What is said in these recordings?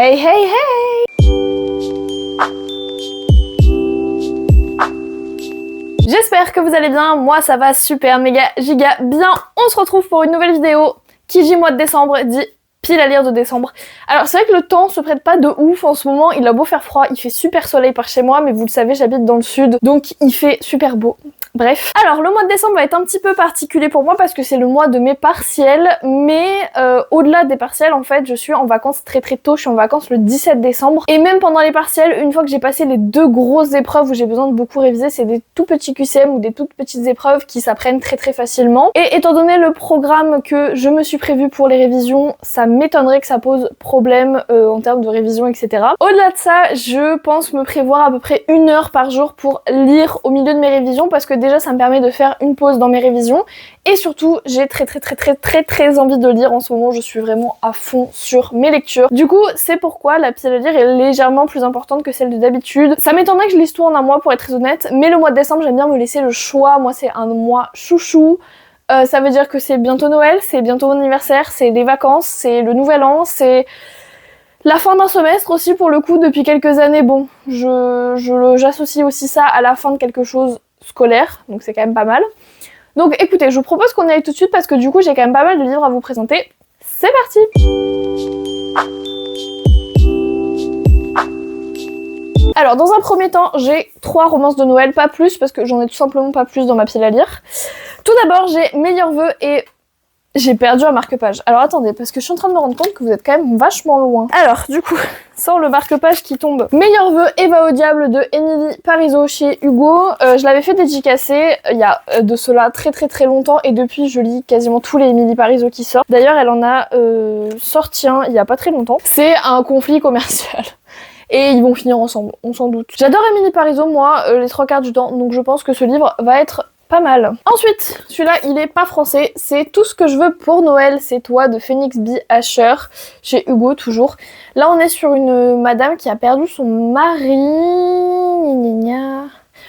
Hey hey hey! J'espère que vous allez bien, moi ça va super méga giga bien. On se retrouve pour une nouvelle vidéo qui dit mois de décembre, dit pile à lire de décembre. Alors c'est vrai que le temps se prête pas de ouf en ce moment, il a beau faire froid, il fait super soleil par chez moi, mais vous le savez j'habite dans le sud, donc il fait super beau. Bref. Alors le mois de décembre va être un petit peu particulier pour moi parce que c'est le mois de mes partiels, mais au-delà des partiels en fait je suis en vacances très tôt, je suis en vacances le 17 décembre et même pendant les partiels, une fois que j'ai passé les deux grosses épreuves où j'ai besoin de beaucoup réviser, c'est des tout petits QCM ou des toutes petites épreuves qui s'apprennent très facilement, et étant donné le programme que je me suis prévu pour les révisions, ça m'étonnerait que ça pose problème en termes de révision, etc. Au-delà de ça, je pense me prévoir à peu près 1 heure par jour pour lire au milieu de mes révisions parce que déjà ça me permet de faire une pause dans mes révisions et surtout j'ai très envie de lire en ce moment, je suis vraiment à fond sur mes lectures. Du coup c'est pourquoi la pile à lire est légèrement plus importante que celle de d'habitude. Ça m'étonnerait que je lise tout en un mois pour être très honnête, mais le mois de décembre j'aime bien me laisser le choix, moi c'est un mois chouchou. Ça veut dire que c'est bientôt Noël, c'est bientôt mon anniversaire, c'est les vacances, c'est le nouvel an, c'est la fin d'un semestre aussi pour le coup depuis quelques années. Bon, j'associe aussi ça à la fin de quelque chose scolaire, donc c'est quand même pas mal. Donc écoutez, je vous propose qu'on y aille tout de suite parce que du coup j'ai quand même pas mal de livres à vous présenter. C'est parti! Alors dans un premier temps, j'ai 3 romances de Noël, pas plus parce que j'en ai tout simplement pas plus dans ma pile à lire. Tout d'abord, j'ai Meilleurs vœux et j'ai perdu un marque-page. Alors attendez, parce que je suis en train de me rendre compte que vous êtes quand même vachement loin. Alors du coup, sans le marque-page qui tombe. Meilleurs vœux et va au diable de Émilie Parizeau chez Hugo. Je l'avais fait dédicacer il y a de cela très longtemps et depuis je lis quasiment tous les Émilie Parizeau qui sortent. D'ailleurs elle en a sorti un il y a pas très longtemps. C'est un conflit commercial. Et ils vont finir ensemble, on s'en doute. J'adore Émilie Parizeau, moi, les 3/4 du temps, donc je pense que ce livre va être pas mal. Ensuite, celui-là, il est pas français, c'est Tout ce que je veux pour Noël, c'est toi de Phoenix B. Asher, chez Hugo toujours. Là, on est sur une madame qui a perdu son mari...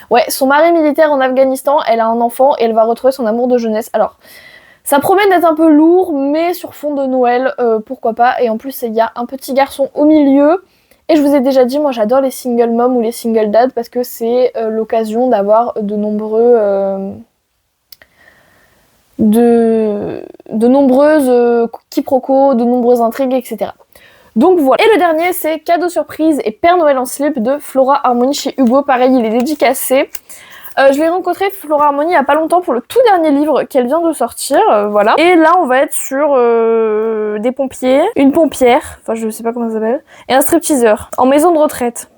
Ouais, son mari militaire en Afghanistan, elle a un enfant et elle va retrouver son amour de jeunesse. Alors, ça promet d'être un peu lourd, mais sur fond de Noël, pourquoi pas. Et en plus, il y a un petit garçon au milieu. Et je vous ai déjà dit, moi j'adore les single moms ou les single dads parce que c'est l'occasion d'avoir de nombreuses quiproquos, de nombreuses intrigues, etc. Donc voilà. Et le dernier, c'est Cadeau surprise et Père Noël en slip de Flora Harmony chez Hugo. Pareil, il est dédicacé. Je l'ai rencontré Flora Harmony il y a pas longtemps pour le tout dernier livre qu'elle vient de sortir, voilà. Et là on va être sur des pompiers, une pompière, enfin je sais pas comment ça s'appelle, et un stripteaseur en maison de retraite.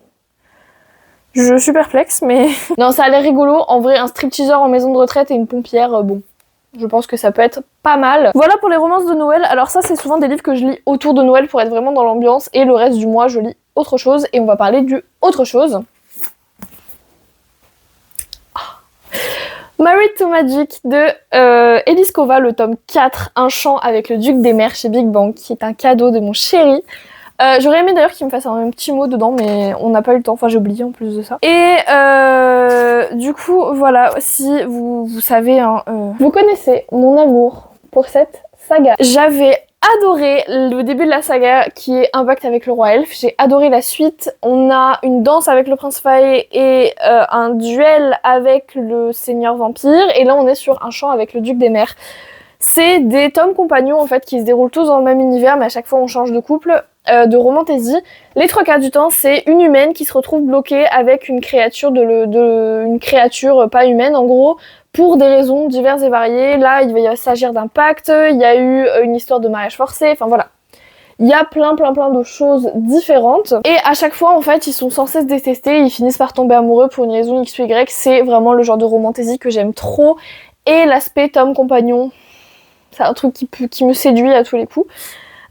Je suis perplexe mais... Non, ça a l'air rigolo, en vrai un stripteaseur en maison de retraite et une pompière, bon... Je pense que ça peut être pas mal. Voilà pour les romances de Noël. Alors ça c'est souvent des livres que je lis autour de Noël pour être vraiment dans l'ambiance, et le reste du mois je lis autre chose, et on va parler du autre chose. Married to Magic de Elise Kova, le tome 4, Un chant avec le duc des mers chez Big Bang, qui est un cadeau de mon chéri. J'aurais aimé d'ailleurs qu'il me fasse un petit mot dedans, mais on n'a pas eu le temps, enfin j'ai oublié en plus de ça. Et du coup, voilà, si vous savez, hein, vous connaissez mon amour pour cette saga. J'avais adoré le début de la saga qui est Un pacte avec le roi elfe, j'ai adoré la suite. On a une danse avec le prince Faé et un duel avec le seigneur vampire, et là on est sur Un chant avec le duc des mers. C'est des tomes compagnons en fait qui se déroulent tous dans le même univers, mais à chaque fois on change de couple, de romantasy. Les 3/4 du temps c'est une humaine qui se retrouve bloquée avec une créature une créature pas humaine en gros, pour des raisons diverses et variées. Là, il va s'agir d'un pacte, il y a eu une histoire de mariage forcé, enfin voilà. Il y a plein de choses différentes. Et à chaque fois, en fait, ils sont sans cesse détestés, ils finissent par tomber amoureux pour une raison X ou Y. C'est vraiment le genre de romantasy que j'aime trop. Et l'aspect tome compagnon, c'est un truc qui me séduit à tous les coups.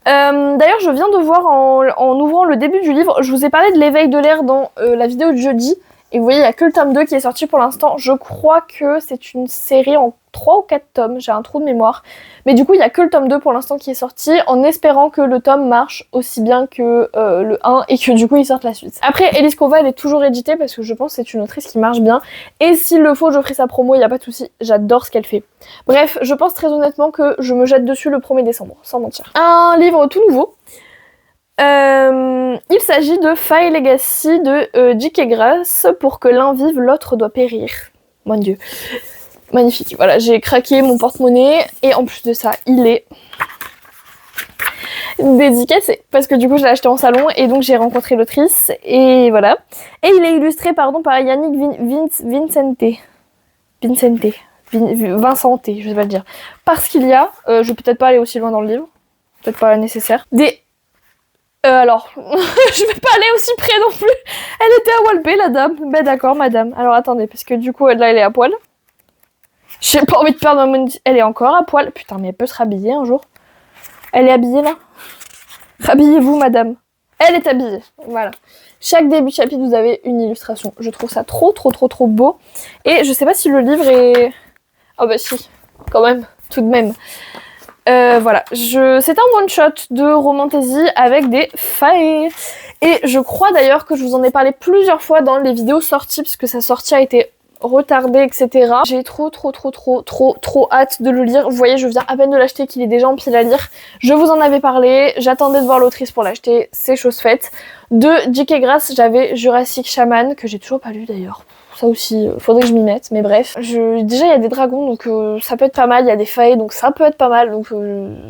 D'ailleurs, je viens de voir en ouvrant le début du livre, je vous ai parlé de l'éveil de l'air dans la vidéo de jeudi. Et vous voyez, il n'y a que le tome 2 qui est sorti pour l'instant. Je crois que c'est une série en 3 ou 4 tomes, j'ai un trou de mémoire. Mais du coup, il n'y a que le tome 2 pour l'instant qui est sorti, en espérant que le tome marche aussi bien que le 1 et que du coup, ils sortent la suite. Après, Elise Kova, elle est toujours éditée parce que je pense que c'est une autrice qui marche bien. Et s'il le faut, je ferai sa promo, il n'y a pas de souci, j'adore ce qu'elle fait. Bref, je pense très honnêtement que je me jette dessus le 1er décembre, sans mentir. Un livre tout nouveau. Il s'agit de Fae Legacy de J.K. Grass. Pour que l'un vive, l'autre doit périr. Mon Dieu. Magnifique. Voilà, j'ai craqué mon porte-monnaie. Et en plus de ça, il est dédicacé. Parce que du coup, je l'ai acheté en salon. Et donc, j'ai rencontré l'autrice. Et voilà. Et il est illustré, pardon, par Yannick Vincente, je vais pas le dire. Parce qu'il y a, je vais peut-être pas aller aussi loin dans le livre. Peut-être pas nécessaire. Alors, je vais pas aller aussi près non plus. Elle était à Walpé, la dame. Ben d'accord, madame. Alors attendez, parce que du coup, là, elle est à poil. J'ai pas envie de perdre mon... Elle est encore à poil. Putain, mais elle peut se rhabiller un jour. Elle est habillée, là. Rhabillez-vous, madame. Elle est habillée. Voilà. Chaque début de chapitre, vous avez une illustration. Je trouve ça trop beau. Et je sais pas si le livre est... Oh bah si, quand même, tout de même. Voilà, c'est un one-shot de Romantaisie avec des fae. Et je crois d'ailleurs que je vous en ai parlé plusieurs fois dans les vidéos sorties, puisque sa sortie a été retardée, etc. J'ai trop hâte de le lire. Vous voyez, je viens à peine de l'acheter, qu'il est déjà en pile à lire. Je vous en avais parlé, j'attendais de voir l'autrice pour l'acheter, c'est chose faite. De J.K. Grass, j'avais Jurassic Shaman, que j'ai toujours pas lu d'ailleurs. Ça aussi, faudrait que je m'y mette, mais bref. Déjà, il y a des dragons, donc ça peut être pas mal. Il y a des failles, donc ça peut être pas mal, donc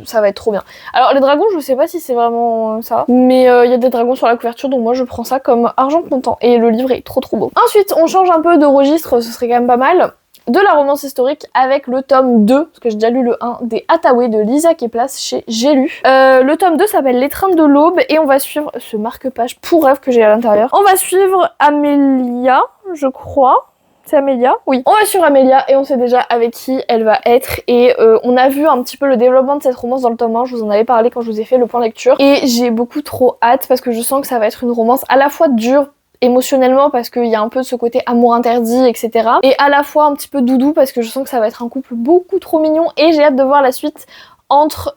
ça va être trop bien. Alors, les dragons, je sais pas si c'est vraiment ça, mais il y a des dragons sur la couverture, donc moi, je prends ça comme argent comptant. Et le livre est trop beau. Ensuite, on change un peu de registre, ce serait quand même pas mal. De la romance historique avec le tome 2, parce que j'ai déjà lu le 1, des Hathaway de Lisa Keplas chez J'ai lu. Le tome 2 s'appelle L'étreinte de l'aube et on va suivre ce marque-page pour rêve que j'ai à l'intérieur. On va suivre Amélia, je crois. C'est Amélia? Oui. On va suivre Amélia et on sait déjà avec qui elle va être. Et on a vu un petit peu le développement de cette romance dans le tome 1. Je vous en avais parlé quand je vous ai fait le point lecture. Et j'ai beaucoup trop hâte parce que je sens que ça va être une romance à la fois dure émotionnellement parce qu'il y a un peu de ce côté amour interdit, etc. Et à la fois un petit peu doudou parce que je sens que ça va être un couple beaucoup trop mignon et j'ai hâte de voir la suite entre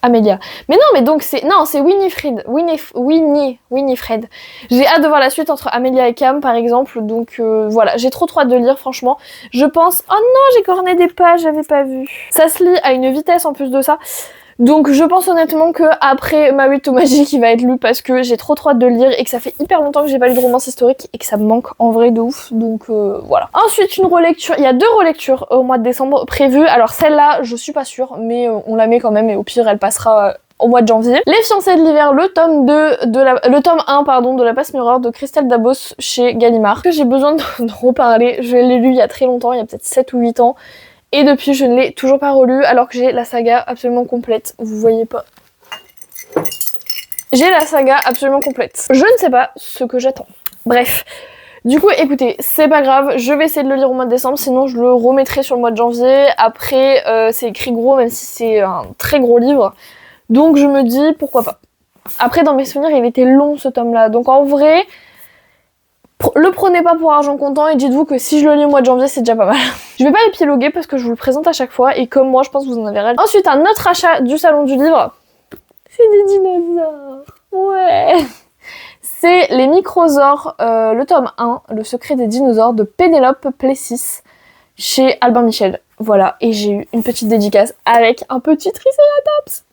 Amélia. Mais non, mais donc c'est Winifred. Winifred. J'ai hâte de voir la suite entre Amélia et Cam par exemple. Donc voilà, j'ai trop hâte de lire franchement. Je pense... Oh non, j'ai corné des pages, j'avais pas vu. Ça se lit à une vitesse en plus de ça. Donc je pense honnêtement que après Married to Magic il va être lu parce que j'ai trop hâte de le lire et que ça fait hyper longtemps que j'ai pas lu de romance historique et que ça me manque en vrai de ouf, donc voilà. Ensuite une relecture, il y a 2 relectures au mois de décembre prévues, alors celle-là je suis pas sûre mais on la met quand même et au pire elle passera au mois de janvier. Les fiancés de l'hiver, le tome 1 pardon, de la Passe Mirror de Christelle Dabos chez Gallimard, que j'ai besoin de reparler, je l'ai lu il y a très longtemps, il y a peut-être 7 ou 8 ans. Et depuis, je ne l'ai toujours pas relu alors que j'ai la saga absolument complète. Vous voyez pas. J'ai la saga absolument complète. Je ne sais pas ce que j'attends. Bref. Du coup, écoutez, c'est pas grave. Je vais essayer de le lire au mois de décembre. Sinon, je le remettrai sur le mois de janvier. Après, c'est écrit gros, même si c'est un très gros livre. Donc, je me dis, pourquoi pas. Après, dans mes souvenirs, il était long, ce tome-là. Donc, en vrai... Le prenez pas pour argent comptant et dites-vous que si je le lis au mois de janvier, c'est déjà pas mal. Je vais pas épiloguer parce que je vous le présente à chaque fois et comme moi, je pense que vous en avez rien. Ensuite, un autre achat du salon du livre. C'est des dinosaures. Ouais. C'est les Microsaures, le tome 1, Le secret des dinosaures de Pénélope Plessis chez Albin Michel. Voilà, et j'ai eu une petite dédicace avec un petit Triceratops.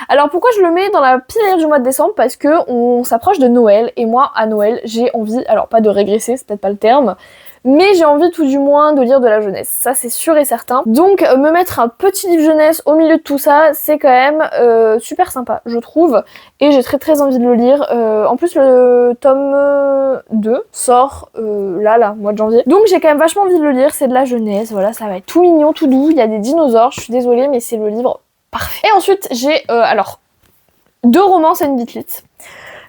Alors pourquoi je le mets dans la pile du mois de décembre? Parce que on s'approche de Noël et moi à Noël j'ai envie, alors pas de régresser, c'est peut-être pas le terme, mais j'ai envie tout du moins de lire de la jeunesse, ça c'est sûr et certain. Donc me mettre un petit livre jeunesse au milieu de tout ça, c'est quand même super sympa je trouve, et j'ai très envie de le lire. En plus le tome 2 sort là, mois de janvier, donc j'ai quand même vachement envie de le lire, c'est de la jeunesse, voilà, ça va être tout mignon, tout doux, il y a des dinosaures, je suis désolée mais c'est le livre parfait. Et ensuite j'ai alors 2 romances et une bitlite.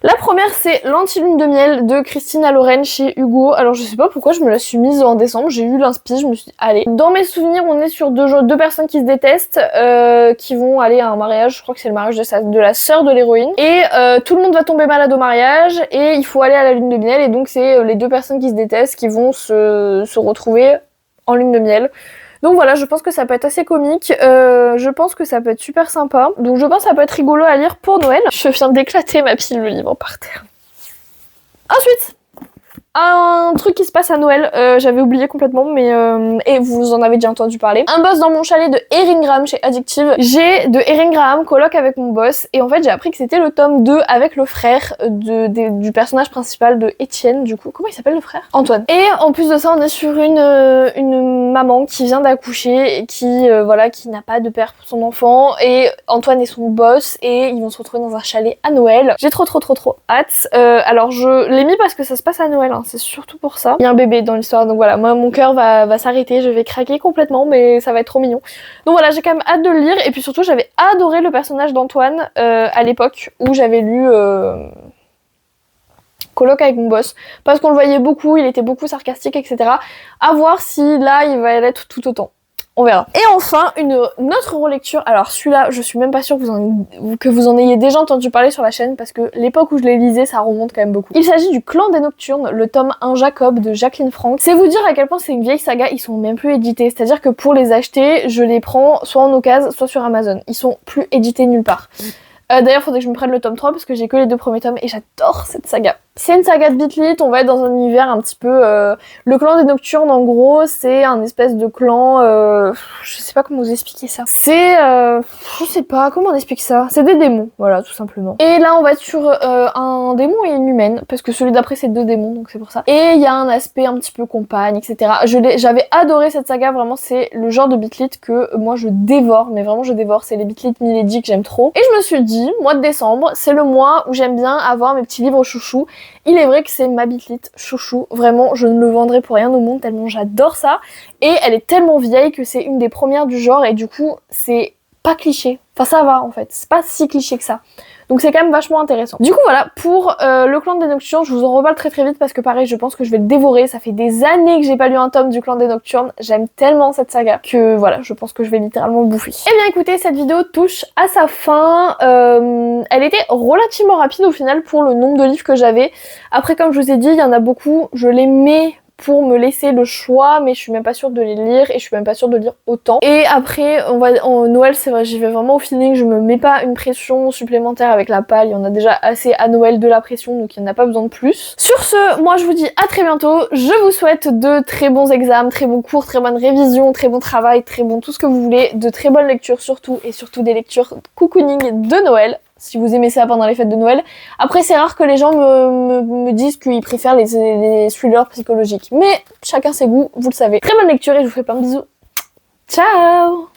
La première c'est L'Antilune de miel de Christina Loren chez Hugo. Alors je sais pas pourquoi je me la suis mise en décembre, j'ai eu l'inspi, je me suis dit allez. Dans mes souvenirs on est sur deux personnes qui se détestent, qui vont aller à un mariage, je crois que c'est le mariage de la sœur de l'héroïne. Et tout le monde va tomber malade au mariage et il faut aller à la lune de miel et donc c'est les 2 personnes qui se détestent qui vont se retrouver en lune de miel. Donc voilà, je pense que ça peut être assez comique, je pense que ça peut être super sympa, donc je pense que ça peut être rigolo à lire pour Noël. Je viens d'éclater ma pile de livres par terre. Ensuite, un truc qui se passe à Noël, j'avais oublié complètement, mais et vous en avez déjà entendu parler. Un boss dans mon chalet de Erin Graham chez Addictive. J'ai de Erin Graham coloc avec mon boss, et en fait j'ai appris que c'était le tome 2 avec le frère du personnage principal de Étienne, du coup. Comment il s'appelle le frère? Antoine. Et en plus de ça, on est sur une maman qui vient d'accoucher et qui voilà, qui n'a pas de père pour son enfant, et Antoine est son boss, et ils vont se retrouver dans un chalet à Noël. J'ai trop hâte. Alors je l'ai mis parce que ça se passe à Noël, hein, c'est surtout pour ça. Il y a un bébé dans l'histoire, donc voilà, moi mon cœur va s'arrêter, je vais craquer complètement, mais ça va être trop mignon. Donc voilà, j'ai quand même hâte de le lire, et puis surtout j'avais adoré le personnage d'Antoine à l'époque où j'avais lu coloc avec mon boss, parce qu'on le voyait beaucoup, il était beaucoup sarcastique, etc. À voir si là il va l'être tout autant. On verra. Et enfin, une autre relecture. Alors celui-là, je suis même pas sûre que vous en ayez déjà entendu parler sur la chaîne, parce que l'époque où je les lisais, ça remonte quand même beaucoup. Il s'agit du Clan des Nocturnes, le tome 1 Jacob de Jacqueline Frank. C'est vous dire à quel point c'est une vieille saga, ils sont même plus édités. C'est-à-dire que pour les acheter, je les prends soit en occasion, soit sur Amazon. Ils sont plus édités nulle part. D'ailleurs, faudrait que je me prenne le tome 3 parce que j'ai que les 2 premiers tomes et j'adore cette saga. C'est une saga de Beat Lit, on va être dans un univers un petit peu... Le clan des Nocturnes, en gros, c'est un espèce de clan... je sais pas comment vous expliquer ça. C'est... je sais pas, comment on explique ça? C'est des démons, voilà, tout simplement. Et là, on va être sur un démon et une humaine, parce que celui d'après, c'est 2 démons, donc c'est pour ça. Et il y a un aspect un petit peu compagne, etc. J'avais adoré cette saga, vraiment, c'est le genre de Beat Lit que moi, je dévore, mais vraiment, je dévore. C'est les Beat Lit Milady que j'aime trop. Et je me suis dit, mois de décembre, c'est le mois où j'aime bien avoir mes petits livres chouchous. Il est vrai que c'est ma Beat Lit chouchou, vraiment je ne le vendrai pour rien au monde tellement j'adore ça, et elle est tellement vieille que c'est une des premières du genre, et du coup c'est pas cliché, enfin ça va en fait, c'est pas si cliché que ça. Donc c'est quand même vachement intéressant. Du coup voilà, pour le Clan des Nocturnes, je vous en reparle très vite parce que pareil, je pense que je vais le dévorer. Ça fait des années que j'ai pas lu un tome du Clan des Nocturnes. J'aime tellement cette saga que voilà, je pense que je vais littéralement le bouffer. Et bien écoutez, cette vidéo touche à sa fin. Elle était relativement rapide au final pour le nombre de livres que j'avais. Après, comme je vous ai dit, il y en a beaucoup, je les mets pour me laisser le choix, mais je suis même pas sûre de les lire et je suis même pas sûre de lire autant. Et après, en Noël, c'est vrai, j'y vais vraiment au feeling, je me mets pas une pression supplémentaire avec la palle, il y en a déjà assez à Noël de la pression, donc il n'y en a pas besoin de plus. Sur ce, moi je vous dis à très bientôt, je vous souhaite de très bons examens, très bons cours, très bonnes révisions, très bon travail, très bon tout ce que vous voulez, de très bonnes lectures surtout, et surtout des lectures cocooning de Noël. Si vous aimez ça pendant les fêtes de Noël. Après, c'est rare que les gens me disent qu'ils préfèrent les thrillers psychologiques. Mais chacun ses goûts, vous le savez. Très bonne lecture et je vous fais plein de bisous. Ciao!